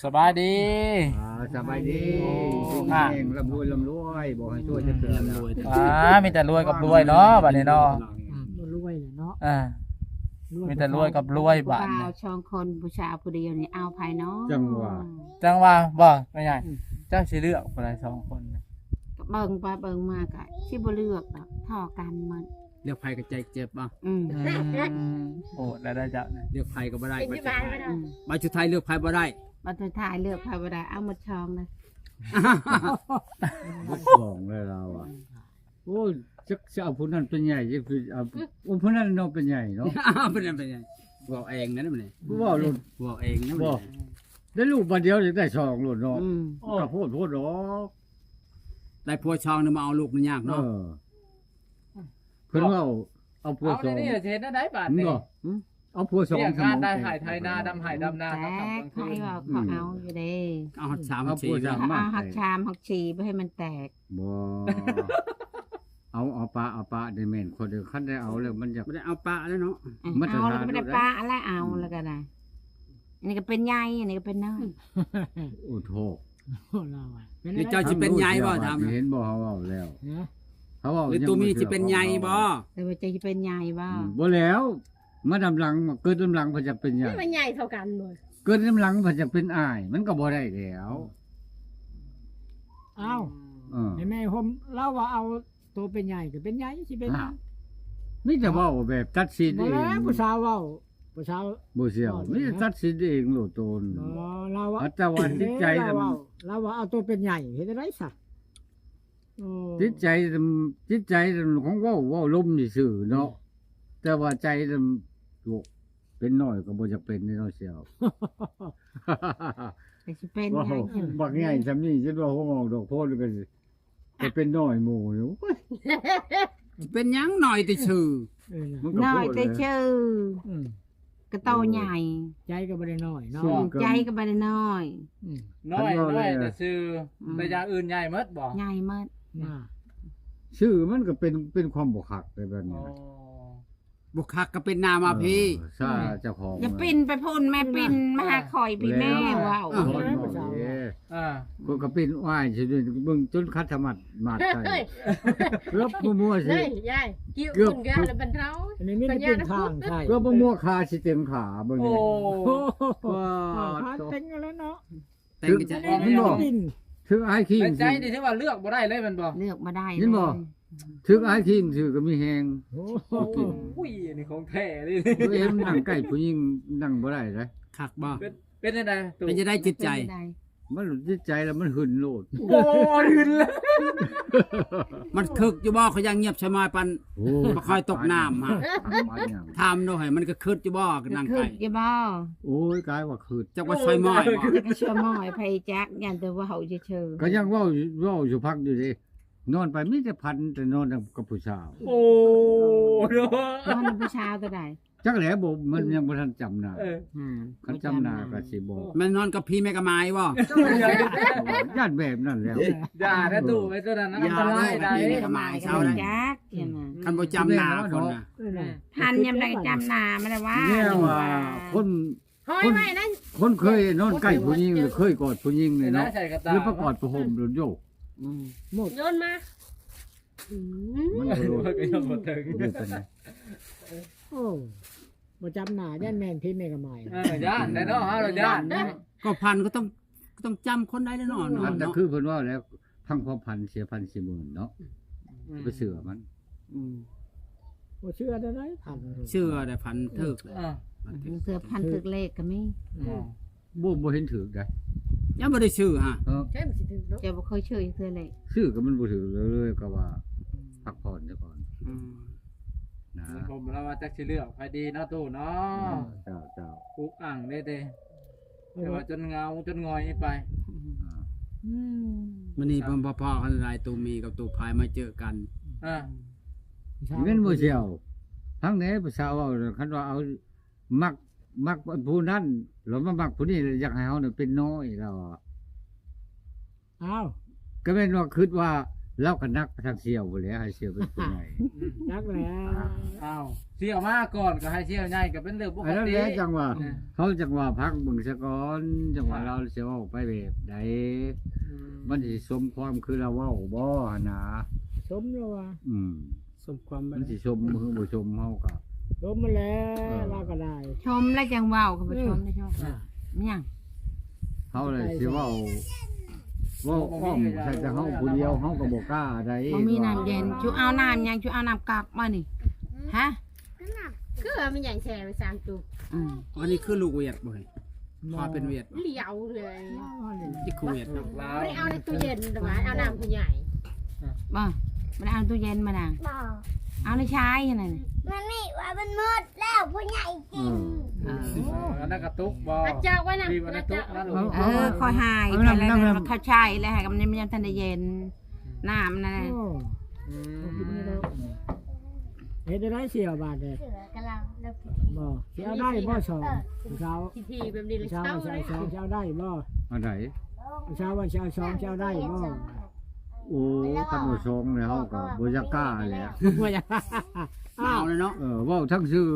สบายดี สบายดี อ่า เองลำรวยบอกให้ช่วยจะเตือนแล้ว มีแต่รวยกับรวยเนาะบัดนี้เนาะ บ่รวยเลยเนาะ อ่ามีแต่รวยกับรวยบัด ผู้ นี้ บ่าวชองคนผู้ชายผู้เดียวนี่เอาภายเนาะ จังหวะ จังว่าบ่ไม่ใหญ่เจ้าสิเลือกคนใดสองคนน่ะ ก็เบิ่งไปเบิ่งมากะสิบ่เลือกดอกเท่อกันมัน เลือกไผก็ใจเจ็บบ่ อืม โอ้แล้วได้เจ้าเนี่ย เลือกไผก็บ่ได้บัดสุดท้าย อืม บัดสุดท้ายเลือกไผบ่ได้ บัดสุดท้ายเลือกไผบ่ได้เอาหมดชองนะ บุกบองเลยเราอ่ะโอ้ยจะเอาผู้นั้นเป็นใหญ่จะคือเอาผู้นั้นเนาะเป็นใหญ่เนาะ เป็นยังไงบอกเองนะมันนี่ ผู้ว่าลุน บอกเองนะมัน บอกได้ลูกบัดเดียวจะได้สองลุนเนาะ อืม ก็พูดเนาะ ได้ผัวชองนึงมาเอาลูกมันยาก เอ เนาะ อเพิ่นว่าเอาผัว เอา สอง นี่เห็นได้บัดนี้ เนาะเอาผัวสอง เรียก ส งาน มอง ได้หายไทยนาดำหายดำนา แจ๊ เขา ก ทำกลาง ใคร คืน ว่าเขาเอาอยู่เด้ เอาหัดสาม เอา สี่ ผัวสาม เอาหักชามหักชีไปให้มันแตก บ่เอาปลาได้แม่นคนเดียวคันได้เอาแล้วมันจะ ไม่ได้เอาปลาแล้วเนาะ มาตร เอา ฐาน แล้วก็ไม่ได้ปลาอะไรเอาแล้วก็ได้อันนี้ก็เป็นใหญ่อันนี้ก็เป็นน้อย โอ้โถ เราอ่ะ หรือเจ้าสิเป็นใหญ่บ่ทำ เห็นบ่เขาเอาแล้ว นะ เขาเอา หรือตัวมีสิเป็นใหญ่บ่ แต่ว่าจะเป็นใหญ่บ่ บ่แล้วมาดำหลังเกิดดำหลังเพิ่นจะเป็นใหญ่ มันใหญ่เท่ากันหมด เกิดดำหลังเพิ่นจะเป็นอ้าย มันก็บ่ได้แล้ว อ้าว เออ ไอ้แม่ผมเล่าว่าเอาตัวเป็นใหญ่ก็เป็นใหญ่สิเป็น มีแต่เว้าแบบตัดสิน บ่ เอ แล้ ง วผู้สาวเว้าผู้สาว บ่เสียวมีแต่ตัดสินเองโลดโตน บ่เราว่า อัตวันจิตใจ เรา น่ะ เว้าเราว่าเอาตัวเป็นใหญ่เฮ็ดได้ซะโอ้ จิตใจน่ะจิตใจน่ะของเว้าลมซื่อๆเนาะแต่ว่าใจน่ะโลกเป็นน้อยก็บ่จะเป็นเนาะเสียว แต่สิเป็น ว้า ใหญ่ วบักใหญ่ซำนี้คิดว่าหัวงอกดอกโพดก็สิจะเป็นน้อยหมู่อยู่ เป็นหยังหน่อยแต่ชื่อ เออน่ะ มันก็ น้อย โพด แต่ เลย ชื่อ อืม ก็โตใหญ่ ใจก็บ่ได้น้อยเนาะ สู้ ใจก็บ่ได้น้อย อืม น้อยแต่ซื้อแต่อยางอื่นใหญ่หมดบ่ ใหญ่มาก น่ะ ชื่อมันก็เป็นความบ่คักในแบบนี้ อ๋อ นะ บุคคักก็เป็นนามาพี่ ซาเจ้าของ อย่าปินไปพ่นแม่ปินมาหาคอยพี่แม่ว้าว โอ้โหเด้ อ่า กูก็ปิ้นอ้ายสิเบิ่งจนคัดธรรมัดมาดใส่เกือบบ่มั่วสิ ใช่ใช่กิ้ว เกือบ คนกันแล้วเป็นเท้า อันนี้มีแต่เป็นทางใช่ เกือบบ่มั่วคาสิเต็มขาเบิ่ง โอ้ นี่ โอ้โห ว้า ผ่านเต็งแล้วเนาะ แต่งก็จะ อันนี้มันดิน ถึงอ้ายคิง แต่ใจนี่ที่ว่าเลือกบ่ได้เลยมันบ่ เลือกมาได้ ยินบ่ ถึงอ้ายคิงถือก็มีแฮง โอ้ โอ้ยอันนี้ของแท้นี่ ตัวเองนั่งใกล้ผู้หญิงนั่งบ่ได้เด้ คักบ่ เป็นยังไง เป็นจะได้จิตใจ มันจิตใจแล้วมันหึนโลด โอ้ยขึ้นเลย มันคึกอยู่บ่เขายังเงียบใช่ไหมปัน โอ้ บ่ค่อยตกน้ำฮะ มาหยัง ถามหน่อยมันก็คึกอยู่บ่กับนาง คือ ไก่ จะบ่ โอ้ยกลายว่าคืด จักว่าซอยม้อยบ่ จะก็เชื่อหม้อยไผจักยันแต่ว่าเฮาจะเชื่อ ก็ยังเว้าอยู่พักอยู่ดินอนไปมีแต่พันแต่นอนกับผู้สาว โอ้เนาะ มันผู้ชายตัวใด จักแหลบ่มันยังบ่ทันจำหน้า เออ คันจำหน้าก็สิบอก มันนอนกับพี่แม่กะไม้บ่ ญาติแบบนั้นแล้ว อย่าถ้าตู่ไอ้ตัวนั้นอันตรายได้ อย่าเลย เช้าได้ จักใช่ไหม คันบ่จำหน้าคนน่ะ เออน่ะ พันยำได้จำหนาไม่ได้ว่า เนี่ยว่าคน ห้อยไว้นั่น คนเคยนอนใกล้ผู้หญิงหรือเคยกอดผู้หญิงเลย นะ เนาะ ใส่กระ ห ตา รือประกอดประหมหรือโยก หมด โยนมาอืม มันก็รู้ ก็ยังบ่ถึง รู้เป็นไง โอ้บ่จำหน้าย่านแม่นพี่แม่ก็ไม่ ย่านได้เนาะฮะเราย่าน ก็พันก็ต้องจำคนได้แน่นอน อันแต่ เนาะ คือเพิ่นว่าแล้วพังพอพันเสียพันสิหมื่นเนาะไปเสือมัน บ่เชื่อได้ไหมพัน เชื่อได้พันถึก อ่า เสื้อพันถึกเลขก็มี บ่เห็นถือได้ ยังบ่ได้ชื่อฮะ เออ เจ้าสิถึงเนาะ จะบ่เคยเชื่อเสื้อเลข ซื้อก็มันบ่ถือเลยก็ว่าพักผ่อนซะก่อนนะ ผมเราว่าจักสิเลือกไปดีเนาะตู่เนาะ เจ้า ปุกอ่างได้เด้แต่ว่าจนเงาจนงอยไป อ่า มื้อนี้เพิ่นพ่อๆกันหลายตัวมีกับตัวพายมาเจอกัน อ่า แม่นบ่เชียวทั้งนี้ภาษาเว้าคันว่าเอามักผู้นั้นแล้วมามักผู้นี้อยากให้เฮาเนี่ยเป็นน้อยแล้วอะ อ้าว ก็แม่นว่าคิดว่า เล่ากันนักทางเสี่ยวบ่แล้วให้เสี่ยวเป็นผู้ใหญ่ จักแล้ว อ้าวเสี่ยวมาก่อนก็ให้เสี่ยวใหญ่ก็เป็นเรื่องปก อันนั้น ติ แหละจังว่าเขาจังว่าพักเบิ่งซะก่อนจังว่าเราสิเว้าไปแบบใดมันสิสมความคือเราเว้าบ่หั่นนะ สมแล้วว่า สมความ มันสิชมมือบ่ชมเฮาก็ สมมาแล้วเราก็ได้ ชมแล้วจังเว้าก็บ่ชมได้ชมมันหยัง เฮาเลยสิเว้าอ้อมใส่แต่เฮาผู้เดียวเฮาก็บ่กล้าได้ บ่มีน้ำเย็นชูเอาน้ำหยังชูเอาน้ำกักมานี่ฮะ คือมันใหญ่แชร์ไป3จุก อันนี้คือลูกเวียดบ่เฮ้ยพอเป็นเวียด เหลียวเลย ที่คูเวียดเนาะ ลา ไม่ได้เอาในตู้เย็นแต่ว่าเอาน้ำผู้ใหญ่ บ่มันเอาตู้เย็นมาน่ะเอาในใช้นั่นน่ะ มันนี่ว่ามันหมดแล้วผู้ใหญ่กิน อันนั้นกระตุกบ่ อาเจ้าไว้นะ ดีวันนั้นตุกนะลูก คอยหายแต่แล้วเขาใช้แล้วให้กับมันยังทันได้เย็นน้ำนั่นน่ะ โอ้ อืม กินไม่ได้เฮ็ดได้เสียบาทเลย เสือกำลังเลิก บ่สิเอาได้บ่สองเช้า ทีแบบนี้เลย เช้า เช้า เช้า เลย เช้าเช้าได้บ่ อันใด เช้าว่าเช้าสองเช้าได้บ่ โอ้คันบ่ชมแล้วเฮาก็บ่อยากกล้าแหละ บ่อยาก เอาเลยเนาะ เว้าทั้งชื่อ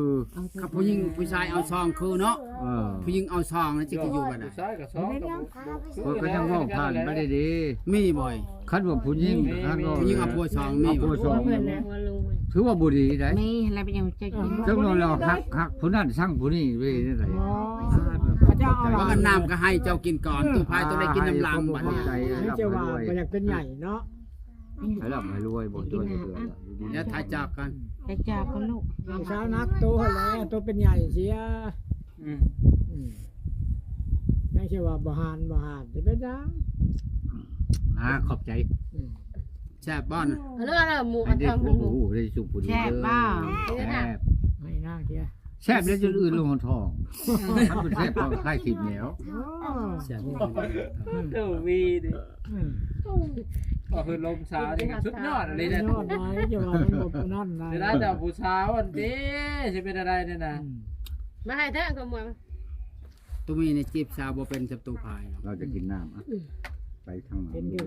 ครับผู้หญิงผู้ชายเอาซองคือเนาะ เออ ผู้หญิงเอาซองแล้วจะอยู่กัน ผู้ น่ะ ชายกับซ้อมกับ เพิ่นก็ยังเว้าผ่านไปได้ดี มีบ่อย คันว่าผู้หญิงคันว่า ผู้หญิงเอาผัวซองมี เอา บ่ ผัวซอง เพื่อนนะหัวลุง ถือว่าบ่ดีได้ มีอะไรเป็นยังจะกิน จังนั้นเราฮักผู้นั้นสั่งผู้นี้ไปได้ได อ๋อพระเจ้าเอา ว่ากันน้ำก็ให้เจ้ากินก่อนตู้พายต้องได้กินน้ำลังบัด ขอบ นี้ ใจ ให้ รับ เจ้า ให้ ว่าร วย บ่อยากเป็นใหญ่เนาะ ให้รับให้รวยบ่ช่วยก็เดือด เดี๋ยวถ่ายจากกัน ไปจากกันลูก เช้านักโตแล้วโตเป็นใหญ่เสีย อืม ยังเชื่อว่าบ่หานสิเป็นจัง ขอบใจ แซ่บบ้อน เรื่องอะไรหมู ให้ อัน ได้ ทองห ผู้ มู ผู้ได้สุขผู้ดี แช่บ้า แซ่บ ให้นางเสีย แซ่บแล้วจนอื่นลงท้องถ้าเป็นแซ่บก็คล้ายขิดแล้ว อ๋อ แซ่บ เจ้าวีดิก็คือลมสาวนี่ก็สุดยอดอะไรเนี่ย ยอดไว้จะว่ามันบ่นั่นนะ เดี๋ยวได้แต่ผู้สาววันนี้จะเป็นอะไรเนี่ยนะ มาให้เท่ากับหมู ตู้มีในจีบสาวบ่เป็นจับตู้พายเนาะ เราจะกินน้ำไปทาง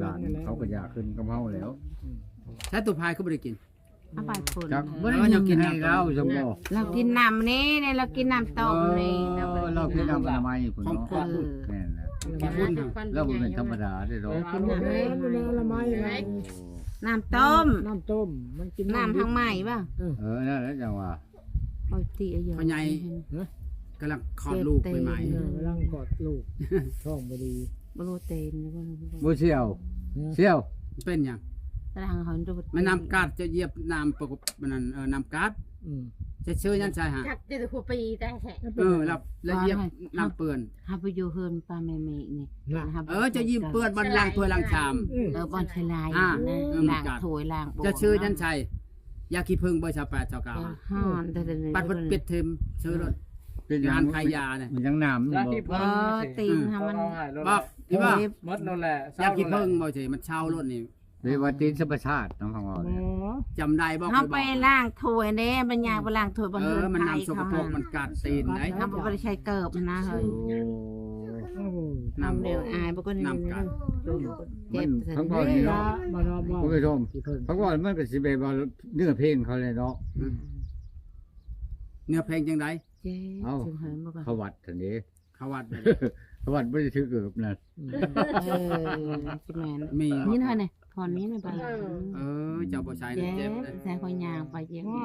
ร้านเขาก็อยากขึ้นกับเฮาแล้ว ถ้าตู้พายก็บ่ได้กิน เอาไปคน จักบ่ได้กินให้เราจังบ่ เรากินน้ำนี่เนี่ยเรากินน้ำต้มนี่เราไป เรากินน้ำอนามัยพุ่น ของ เนาะ พวกคุณ แม่นแล้ว ฟัน เราบ่เป็นธรรมดาได้ดอก กินน้ำ แม่ นี่ นละไม้ น้ำต้ม น้ำต้มมันกิน น้ำทางใหม่ป่ะ นั่นแหละจังว่า โอ้ยตีเอาเยอะ พ่อใหญ่กำลังคลอดลูกใหม่ กำลังกอดลูกท้องบ่ดี บรูเตนหรือว่า บ่เชี่ยวเชี่ยว ๆเป็นหยัง ตารางเขาดู แม่น้ำกาดจะเหยียบน้ำประกบมันนั่นน้ำกาด อืม จะชื่อยันชายหา กัดเดี๋ยวหัวปีแต่แฉะ รับแล้วเหยียบน้ำเปื้อน ฮาไปอยู่เฮินปลาเมเมนี่ จะยิ้มเปื้อนบนล้างถ้วยล้างชาม บอลชลายนะล้างถ้วยล้าง จะชื่อยันชายยาขี้ผึ้งเบอร์ชาวแปดชาวเก้า ห่อนแต่ ปัดบนปิดทิมชื่อรถ เป็น งานขายยาเนี่ย มันยังน้ำ แล้ว บ่ ที่เพิ่ง ตีนทำมัน บอกที่ว่า มดนั่นแหละ ยาขี้ผึ้งบ่ใช่มันเช่ารถนี่ เรียกว่าตีนธรรมชาติน้องของเรา หม เนี่ย อ จำได้บอก เขาไปล้างถ้วยเนี่ยบรรยายไปล้างถ้วยบนเฮิน มัน ไทย นำสก เขา ปรกมันกัดตีนไหน เขาไปใช้เกิบนะเฮ้ย โอ้โห น้ำ เดี๋ยวอายปกติ น้ำกัด เจ็บ ทั้งบ่ นี่ นี่ ละ เนาะ มานอนบ่ คุณผู้ชม ที่เพิ่น เพราะว่ามันก็สิแบบว่าเนื้อเพลงเขาเลยเนาะ เนื้อเพลงจังได เจ็บถึงเหินมาก่อน เขาวัดทันนี้ เขาวัด เขาวัดบ่ได้ถือเกือบนั่น จิแมน มี นี่เท่าไหร่พรนี้ไม่ไป เจ้าบ่ใช้ เจ็ เจ็ บบ เลย แซ่คอยยางไปเจ็บ โอ้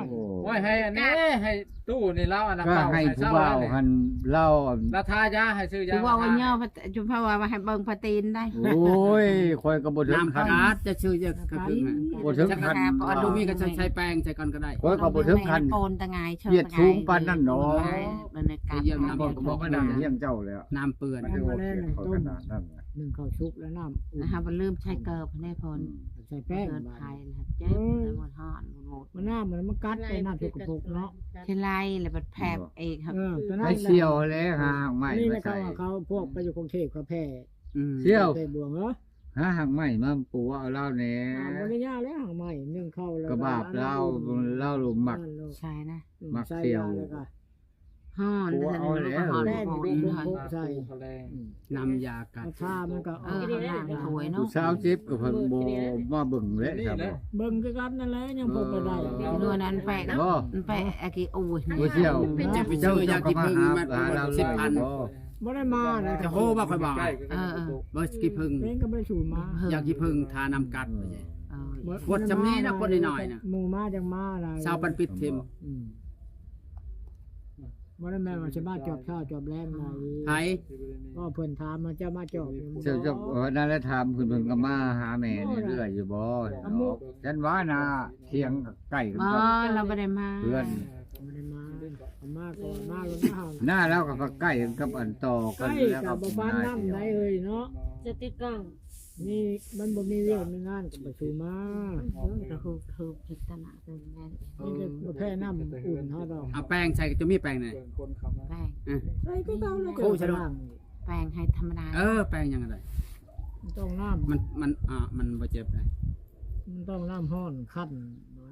โอ้ยให้อันนี้ให้ตู้นี่เล่าอันนั้น ก็ เล่า ให้ ให้ ผู้ เศร้า บ่าวหันเล่า ราทายาให้ซื้อยา คือว่าวันย่อจุพว่าให้เบิ่งพตีนได้ โอ้ยคอยก็บ่ถึง น้ำ คัน กาดจะชื่อจะกระพึ่ง บ่ถึงคัน ดูมีก็ใช้แป้งใช้ก่อนก็ได้ คอยก็บ่ถึงคัน โกนตะไง เวียดสูงปานนั้นเนาะ บรรยากาศ เยี่ยมนะ บอกก็บอกว่านั่งเฮียงเจ้าแล้ว น้ำเปื้อน มันจะโอเคเขาขนาดนั้นน่ะ หนึ่งข้าวชุบแล้วน้ำอุ่น นะคะมันลืมใช้เกิบให้พร ใส่แป้ง เกิด บาด ไทยนะครับเจ็บเลยหมดห่อนหมด มันน้ำมันกัดไปน้ำทุกกระปุกเนาะ ใช่ไรเลยบัดแผลเองครับ ตัวนั้น ให้เสี่ยวแล้วหาหางไม้ นี่ มา นะเขา ใส่ เขาพวกไปอยู่กรุงเทพเขาแพ้ เสี่ยว แพ้บวงเหรอ หาหางไม้มาปูเอาเหล้าแหน่ บริยาแล้วห่างใหม่นึ่งเข้าแล้ว กระบาบเหล้าเหล้าหลุมหมัก ใช่นะ มักเสี่ยว ห่อนแต่ห่อนห่อน แรงดูดูโคใส่ เขาแรง นำยากัด ชามันก็ เออข้างล่างถวย ผู้ เนาะ สาวเจ็บก็เพิ่นบ่มาเบิ่งเลยครับบ่ เบิ่งคือกันนั่นแหละยังพอไปได้ เนื้อนั้นแปะ บ่ มันแปะอากิโอ้ย บ่เที่ยว จะไปซื้อยากิพึ่งมา หาเรา 10,000 บ่ บ่ได้มานะ จะโหบ่ค่อยบอกบ่กิพึ่ง เองก็บ่ได้สู่มา อยากกิพึ่งทานำกัดไปใช่ เออ กดจำนี้นะกดน้อยๆนะ หมู่มาจังมาอะไร ชาวปันปิดทิม บ่ได้แม่ว่าสิมาจอบข้าวจอบแรงไหน ไผ ก็เพิ่นถามมาจะมาจอบ เจ้านั่นแหละถามเพิ่นก็มาหาแม่นี่เรื่อยอยู่บ่ฉันว่านะเที่ยงใกล้กัน อ๋อ กับ เราไม่ได้มา เพื่อน บ่ได้มามาก่อนมาแล้วมา หน้าแล้วก็ใกล้กันกับอันต่อ ใก กัน ล้ แล้ว กั ก็ บบ้านน้ำได้เอ้ยเนาะ จะติดกล้อง นี่มันบ่มีเรื่องมีงานก็บ่สู่มา เราคือพิจารณาเป็นไง นี่ก็แพ้น้ำอุ่นเฮาดอก เอาแป้งใส่จะมีแป้งไหน คนคำนั้น แป้ง ใส่ก็เก่าแล้ว โอ้ใช่ดอก แป้งให้ธรรมดา แป้งยังไง ต้องน้ำ มันบ่เจ็บเลย มันต้องน้ำห้อนคั่น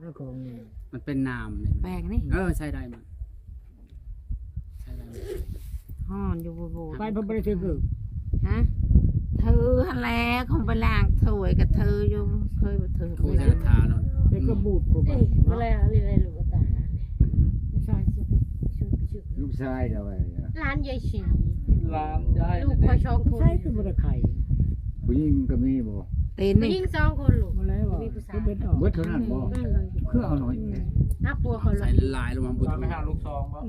นั่นของนี่ มันเป็นน้ำเนี่ย แป้งนี่ ใส่ได้มันใส่ได้ ห่อนอยู่โบ ไปเพิ่นบ่ได้ถือ ฮะเธออะไรคงไปล้างถวยกับเธออยู่เคยมาเธอ โคจะทาเนาะ เด็กก็บูดผู้ เอ้ บ่ ยอะไรลูกตาไม่ใช่จะไปช่วยไปช่วย ลูกชายเด้อไว้ ร้านยายฉี ร้านยาย ลูกคอยช่องคน ใช่คือบ่ได้ไข่ ผู้หญิงก็มีบ่ ตีน ผู้ นี่ หญิงสองคนลูก บ่แล้วว่าคือเป็นออก เบิดเท่านั้นบ่คือเอาหน่อย นับปัวเขาเล ใส่ ย ลายลงมาบุต ตาม ร ไม่ห้าลูกซองบ่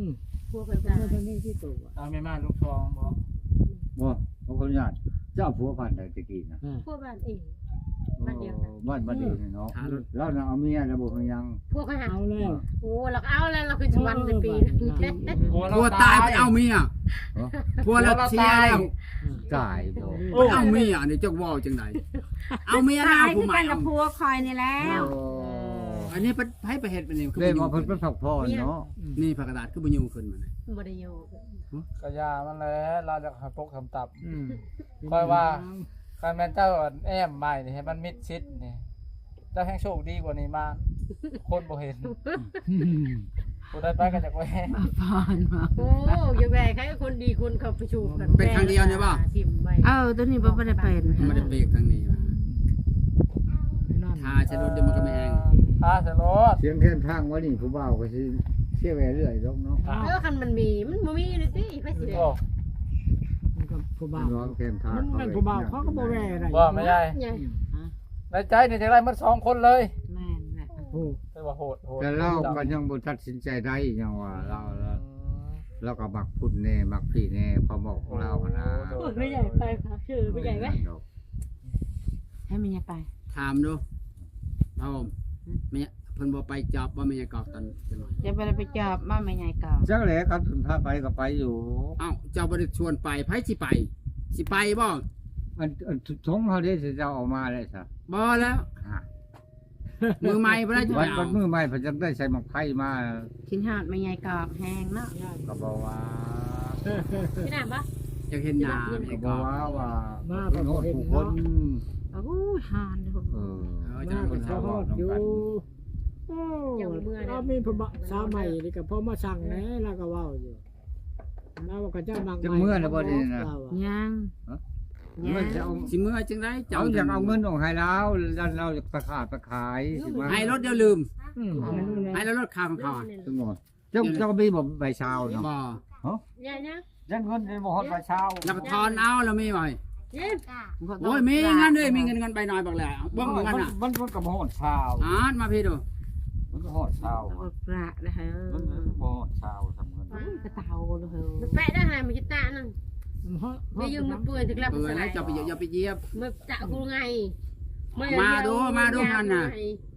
ปัวเขา เป็น ตาย ว่าทางนี้ที่ตัว ตามไม่มาลูกซองบ่ บ่ขออนุญาตเจ้าผัวพันธุ์ได้ตะกี้นะ ปัวบ้านเอง บ้านเดียวเนาะแล้วน่ะเอาเมียแล้วบ่เพิ่นยัง ปัวเขาหา เอาแล้ว โอ้เราเอาแล้วเราคือชวันในปี ผัวตายไปเอาเมียผัวแล้วเสียแล้ว ตายบ่ ไปเอาเมียนี่จักว่าจังไดเอาเมียแล้ว ตาย เอา คื ผู้ อ ใหม่ กันกับพัวคอยนี่แล้ว อันนี้ไปเฮ็ดเป็นนี่คือ เลยมาเพิ่นเป็นผักพ่อเนาะ นี่ผักกระดาษคือบ่อยู่ขึ้นมา บริโย กระยามันแล้วเราจะหาปกทำตับคอยว่าการแม่นเจ้าแอมใหม่นี่ให้มันมิดชิดนี่เจ้าแห่งโชคดีกว่านี้มากคนบ่เห็นผู้ได้ไปก็จากแหว มาพอนมา โอ้ยแม่ใครคนดีคนเขาไปชูกันทิมไป ตัวนี้บ่ได้เป็น ไม่ได้เบรกทางนี้ นั่น ถ้าจะรถเดี๋ยวมันก็ไม่แห้ง เสร็จรถ เสียงแค่ทางว่านี่ผู้บ่าวก็สิเที่ยวไปเรื่อยดอกเนาะ แล้วคันมันมีเลยสิไปสิ โอ้ มันก็ผู้บ่าว น้องแค่ทาง มันผู้บ่าวเขาก็บ่แว่อะไร บ่ไม่ใช่ในใจนี่จะได้มัน2คนเลย แม่นแหละ โอ้ แต่ว่าโหด แต่เราก็ยังบ่ตัดสินใจได้ยังว่าเราก็มักพุ่นแน่มักพี่แน่ความบอกของเรานะ ไม่ใหญ่ไปค่ะชื่อไม่ใหญ่ไหม ให้มันไป ถามดูพ่อผมแม่เพิ่นบ่ไปจับว่าแม่กอกตอนจังหน่อย จะไปจอบมาไม่ใหญ่ก่อน จักแหละครับถึงพาไปก็ไปอยู่ เอ้าเจ้าบ่ได้ชวนไปไผสิไปสิไปบ่ อันทงเขาได้สิเจ้าออกมาเลยซะ บ่แล้วมือใหม่บ่ได้จะ วัน เอา มือใหม่เพิ่นจังได้ใส่หมกไผ่มา ชิ้นหอดไม่ใหญ่กอบแห้งเนาะ ก็บอกว่า ที่ไหนปะ อยากเห็นหน้า ก็ แม่ บ ก อ อก ก ว่า มา คนโหดผู้คน โอ้ยหอนเลย เออ มาก็ชอบอยู่โอ้เอามีผู้บ่าวสาวใหม่นี่ก็พอมาสั่งแหน่แล้วก็เว้าอยู่แล้วก็เจ้ามัง จังเมื่อนะบ่นี่นะ ยัง เมื่อจะเอา สิมื้อจังได๋ เอาอยากเอาเงินออกให้แล้วแล้วเราจะประกาศประขายสิว่า ให้รถเดี๋ยวลืม ให้ ให้แล้วรถค่าของเขา จังหวะเจ้ามีบ่ใบชาวเนาะ บ่ ใหญ่นะ ยังเงินในบ่ฮอดใบชาว แล้วก็ทอนเอาแล้วมีบ่ เย้ โอ้ยมีเงินด้วยมีเงินไปหน่อยบักแหละเบิ่งกันน่ะ มันก็บ่ฮอดชาว มาพี่ดู มันก็ฮอดชาว กระนะฮะ มันบ่ฮอดชาวทำเงิน กระเตาเลยเหรอ มันแปะได้หายมันจะตานั่นไม่ยืมมันเปื่อยถึงรับ เปิดแล้วจะไปอย่าไปเหยียบ มันจะกูไง มาดูมันน่ะ ม